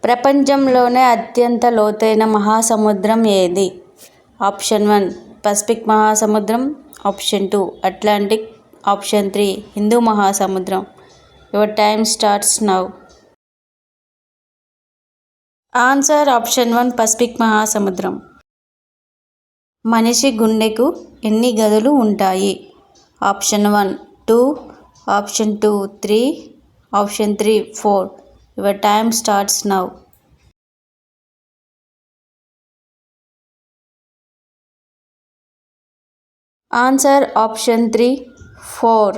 ప్రపంచంలోనే అత్యంత లోతైన మహాసముద్రం ఏది? ఆప్షన్ 1 పసిఫిక్ మహాసముద్రం, ఆప్షన్ 2 అట్లాంటిక్, ఆప్షన్ 3 హిందూ మహాసముద్రం. Your time starts now. Answer option 1 Pacific మహాసముద్రం. మనిషి గుండెకు ఎన్ని గదులు ఉంటాయి? Option 1 2, option 2 3, option 3 4. Your time starts now. Answer option 3 4.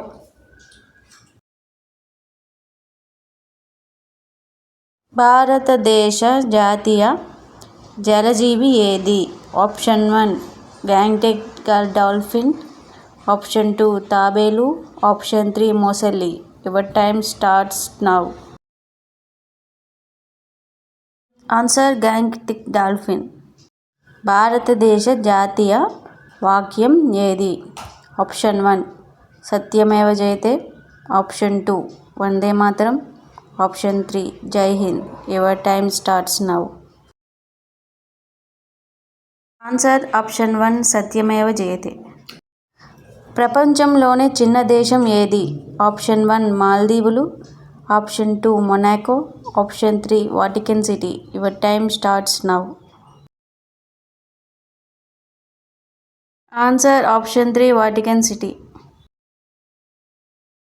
భారతదేశ జాతీయ జలజీవి ఏది? ఆప్షన్ 1 గ్యాంగ్టెక్ డాల్ఫిన్, ఆప్షన్ 2 తాబేలు, ఆప్షన్ 3 మొసలి. Your time starts now. Answer Gangetic dolphin. భారతదేశ జాతీయ వాక్యం ఏది? ఆప్షన్ 1 సత్యమేవ జయతే, ఆప్షన్ 2 వందే మాతరం, ఆప్షన్ 3 జై హింద్. Your time starts now. Answer option 1 సత్యమేవ జయతే. ప్రపంచంలోనే చిన్న దేశం ఏది? ఆప్షన్ 1 మాల్దీవులు, option 2 Monaco, option 3 Vatican city. Your time starts now. Answer option 3 Vatican city.